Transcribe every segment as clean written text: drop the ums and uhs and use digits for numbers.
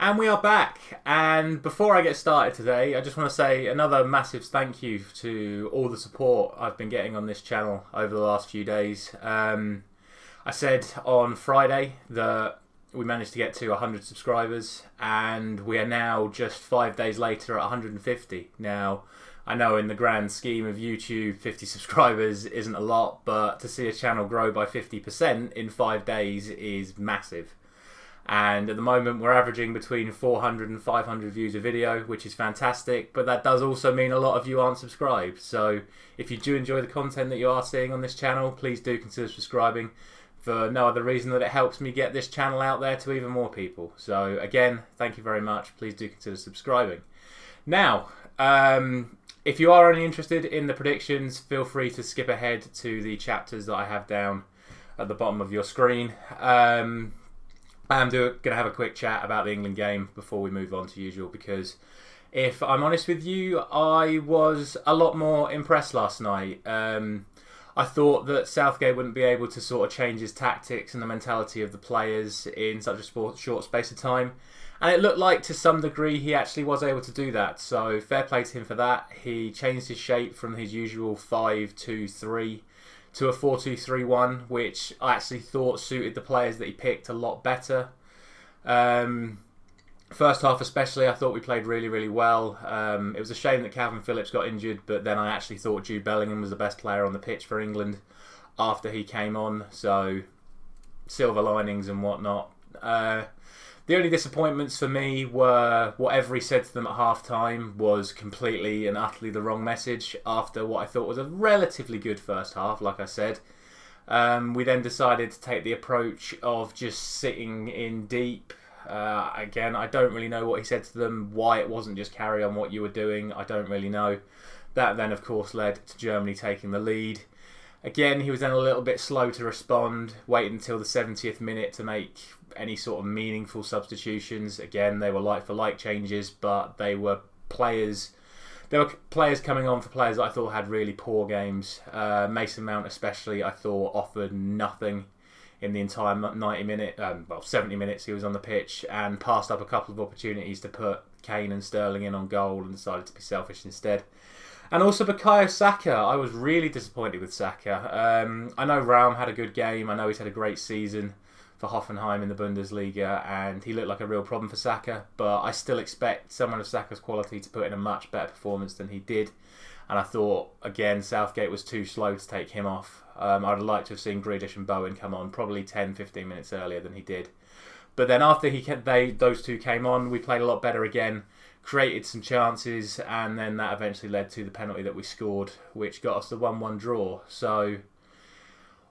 And we are back. And before I get started today, I just want to say another massive thank you to all the support I've been getting on this channel over the last few days. I said on Friday that we managed to get to 100 subscribers, and we are now just 5 days later at 150. Now, I know in the grand scheme of YouTube, 50 subscribers isn't a lot, but to see a channel grow by 50% in 5 days is massive. And at the moment we're averaging between 400 and 500 views a video, which is fantastic, but that does also mean a lot of you aren't subscribed. So if you do enjoy the content that you are seeing on this channel, please do consider subscribing, for no other reason that it helps me get this channel out there to even more people. So again, thank you very much. Please do consider subscribing. Now, if you are only interested in the predictions, feel free to skip ahead to the chapters that I have down at the bottom of your screen. I'm going to have a quick chat about the England game before we move on to usual, because if I'm honest with you, I was a lot more impressed last night. I thought that Southgate wouldn't be able to sort of change his tactics and the mentality of the players in such a short space of time. And it looked like to some degree he actually was able to do that. So fair play to him for that. He changed his shape from his usual 5-2-3 to a 4-2-3-1, which I actually thought suited the players that he picked a lot better. First half especially, I thought we played really, really well. It was a shame that Calvin Phillips got injured, but then I actually thought Jude Bellingham was the best player on the pitch for England after he came on, so silver linings and whatnot. The only disappointments for me were whatever he said to them at half-time was completely and utterly the wrong message after what I thought was a relatively good first half, like I said. We then decided to take the approach of just sitting in deep. Again, I don't really know what he said to them, why it wasn't just carry on what you were doing, I don't really know. That then, of course, led to Germany taking the lead. Again, he was then a little bit slow to respond, waited until the 70th minute to make any sort of meaningful substitutions. Again, they were like-for-like changes, but they were players. There were players coming on for players that I thought had really poor games. Mason Mount especially, I thought, offered nothing in the entire 70 minutes he was on the pitch, and passed up a couple of opportunities to put Kane and Sterling in on goal and decided to be selfish instead. And also Bukayo Saka. I was really disappointed with Saka. I know Raum had a good game. I know he's had a great season for Hoffenheim in the Bundesliga, and he looked like a real problem for Saka, but I still expect someone of Saka's quality to put in a much better performance than he did. And I thought, again, Southgate was too slow to take him off. I'd have liked to have seen Grealish and Bowen come on probably 10-15 minutes earlier than he did. But then after those two came on, we played a lot better again, created some chances, and then that eventually led to the penalty that we scored, which got us the 1-1 draw. So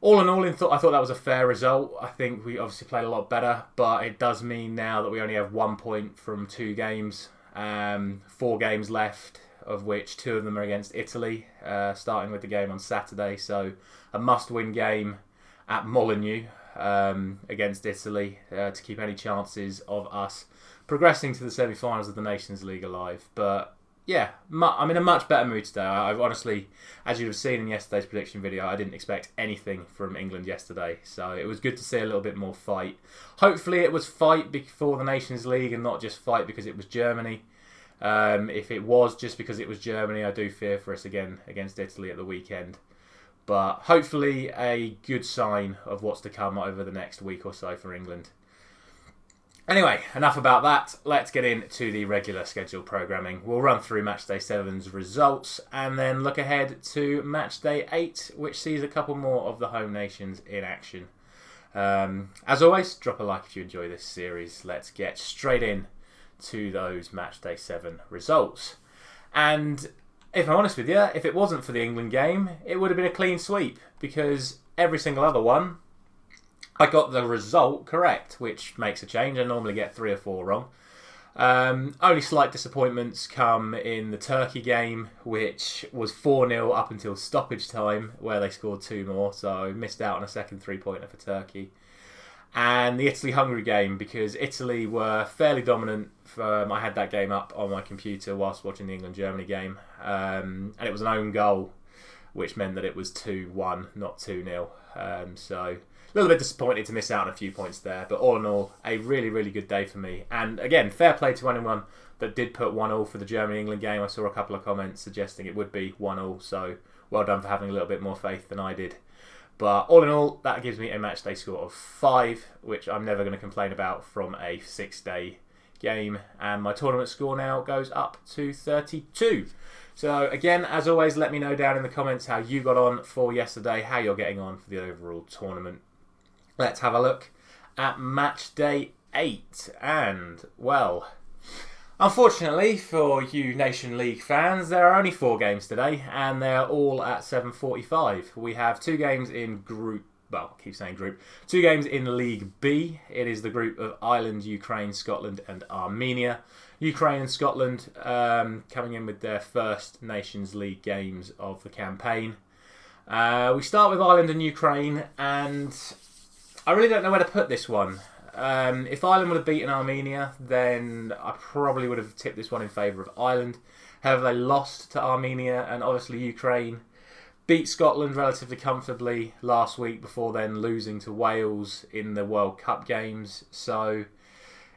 all in all, I thought that was a fair result. I think we obviously played a lot better, but it does mean now that we only have 1 point from 2 games, 4 games left, of which 2 of them are against Italy, starting with the game on Saturday. So a must-win game at Molineux against Italy to keep any chances of us progressing to the semi-finals of the Nations League alive. But yeah, I'm in a much better mood today. I've honestly, as you'd have seen in yesterday's prediction video, I didn't expect anything from England yesterday. So it was good to see a little bit more fight. Hopefully it was fight before the Nations League and not just fight because it was Germany. If it was just because it was Germany, I do fear for us again against Italy at the weekend. But hopefully a good sign of what's to come over the next week or so for England. Anyway, enough about that. Let's get into the regular scheduled programming. We'll run through Matchday 7's results and then look ahead to Matchday 8, which sees a couple more of the home nations in action. As always, drop a like if you enjoy this series. Let's get straight in to those Matchday 7 results. And if I'm honest with you, if it wasn't for the England game, it would have been a clean sweep, because every single other one I got the result correct, which makes a change. I normally get 3 or 4 wrong. Only slight disappointments come in the Turkey game, which was 4-0 up until stoppage time, where they scored 2 more, so I missed out on a second 3-pointer for Turkey. And the Italy-Hungary game, because Italy were fairly dominant. I had that game up on my computer whilst watching the England-Germany game, and it was an own goal, which meant that it was 2-1, not 2-0. So little bit disappointed to miss out on a few points there. But all in all, a really, really good day for me. And again, fair play to anyone that did put 1-1 for the Germany-England game. I saw a couple of comments suggesting it would be 1-1. So well done for having a little bit more faith than I did. But all in all, that gives me a matchday score of 5, which I'm never going to complain about from a 6-day game. And my tournament score now goes up to 32. So again, as always, let me know down in the comments how you got on for yesterday, how you're getting on for the overall tournament. Let's have a look at match day 8. And, well, unfortunately for you Nation League fans, there are only 4 games today, and they're all at 7:45. We have 2 games in group, well, I keep saying group, 2 games in League B. It is the group of Ireland, Ukraine, Scotland and Armenia. Ukraine and Scotland coming in with their first Nations League games of the campaign. We start with Ireland and Ukraine, and I really don't know where to put this one. If Ireland would have beaten Armenia, then I probably would have tipped this one in favour of Ireland. However, they lost to Armenia, and obviously Ukraine beat Scotland relatively comfortably last week before then losing to Wales in the World Cup games. So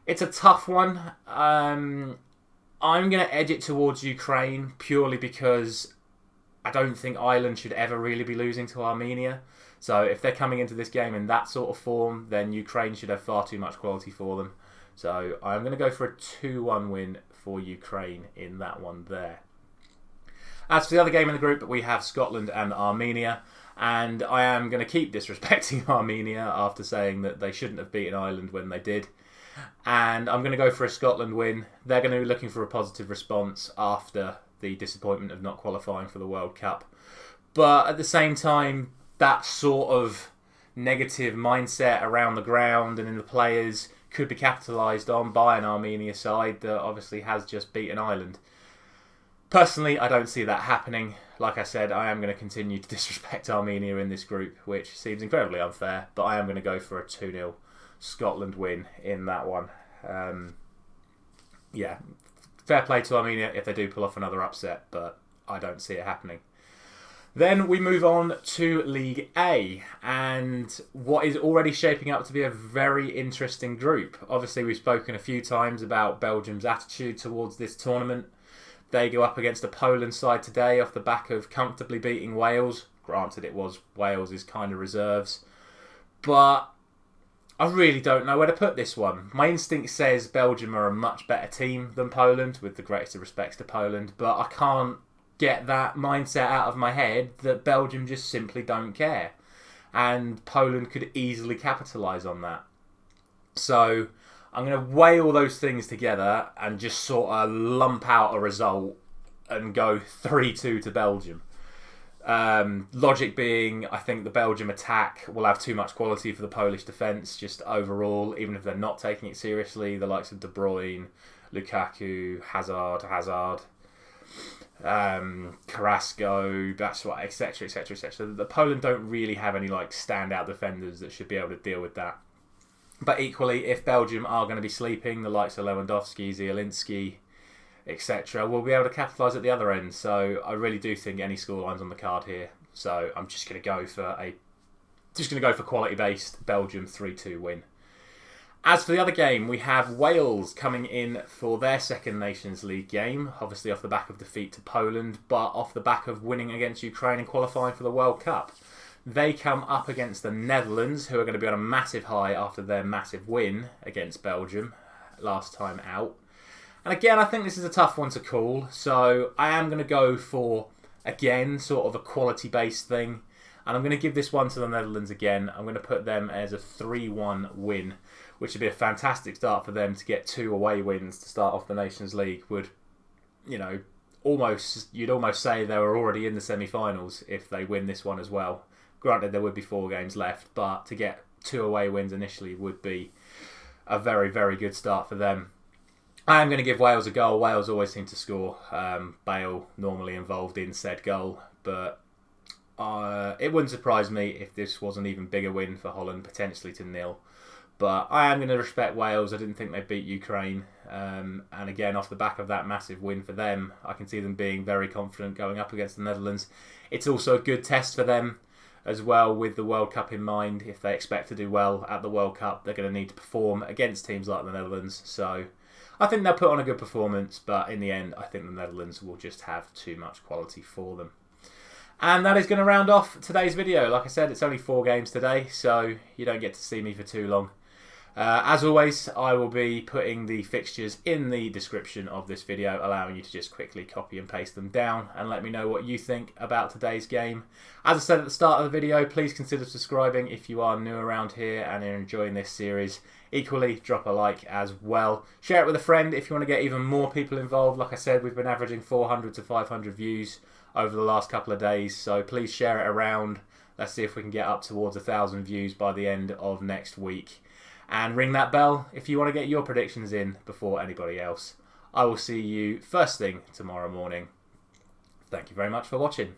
it's a tough one. I'm going to edge it towards Ukraine purely because I don't think Ireland should ever really be losing to Armenia. So if they're coming into this game in that sort of form, then Ukraine should have far too much quality for them. So I'm going to go for a 2-1 win for Ukraine in that one there. As for the other game in the group, we have Scotland and Armenia. And I am going to keep disrespecting Armenia after saying that they shouldn't have beaten Ireland when they did. And I'm going to go for a Scotland win. They're going to be looking for a positive response after the disappointment of not qualifying for the World Cup. But at the same time, that sort of negative mindset around the ground and in the players could be capitalised on by an Armenia side that obviously has just beaten Ireland. Personally, I don't see that happening. Like I said, I am going to continue to disrespect Armenia in this group, which seems incredibly unfair, but I am going to go for a 2-0 Scotland win in that one. Yeah, fair play to Armenia if they do pull off another upset, but I don't see it happening. Then we move on to League A, and what is already shaping up to be a very interesting group. Obviously, we've spoken a few times about Belgium's attitude towards this tournament. They go up against a Poland side today off the back of comfortably beating Wales. Granted, it was Wales' kind of reserves. But I really don't know where to put this one. My instinct says Belgium are a much better team than Poland, with the greatest of respects to Poland, but I can't get that mindset out of my head that Belgium just simply don't care. And Poland could easily capitalise on that. So I'm going to weigh all those things together and just sort of lump out a result and go 3-2 to Belgium. Logic being, I think the Belgium attack will have too much quality for the Polish defence, just overall, even if they're not taking it seriously. The likes of De Bruyne, Lukaku, Hazard, Carrasco, that's what, etc, etc, etc. The Poland don't really have any like standout defenders that should be able to deal with that. But equally, if Belgium are going to be sleeping, the likes of Lewandowski, Zielinski, etc., will be able to capitalise at the other end. So I really do think any scoreline's on the card here. So I'm just going to go for quality-based Belgium 3-2 win. As for the other game, we have Wales coming in for their second Nations League game, obviously off the back of defeat to Poland, but off the back of winning against Ukraine and qualifying for the World Cup. They come up against the Netherlands, who are going to be on a massive high after their massive win against Belgium last time out. And again, I think this is a tough one to call, so I am going to go for, again, sort of a quality-based thing. And I'm going to give this one to the Netherlands again. I'm going to put them as a 3-1 win, which would be a fantastic start for them to get 2 away wins to start off the Nations League. Would, you'd almost say they were already in the semi-finals if they win this one as well. Granted, there would be 4 games left, but to get 2 away wins initially would be a very, very good start for them. I am going to give Wales a goal. Wales always seem to score. Bale normally involved in said goal, but it wouldn't surprise me if this was an even bigger win for Holland, potentially to 0. But I am going to respect Wales. I didn't think they'd beat Ukraine. And again, off the back of that massive win for them, I can see them being very confident going up against the Netherlands. It's also a good test for them. as well, with the World Cup in mind. If they expect to do well at the World Cup, they're going to need to perform against teams like the Netherlands. So I think they'll put on a good performance, but in the end, I think the Netherlands will just have too much quality for them. And that is going to round off today's video. Like I said, it's only 4 games today, so you don't get to see me for too long. As always, I will be putting the fixtures in the description of this video, allowing you to just quickly copy and paste them down and let me know what you think about today's game. As I said at the start of the video, please consider subscribing if you are new around here and are enjoying this series. Equally, drop a like as well. Share it with a friend if you want to get even more people involved. Like I said, we've been averaging 400 to 500 views over the last couple of days, so please share it around. Let's see if we can get up towards 1,000 views by the end of next week. And ring that bell if you want to get your predictions in before anybody else. I will see you first thing tomorrow morning. Thank you very much for watching.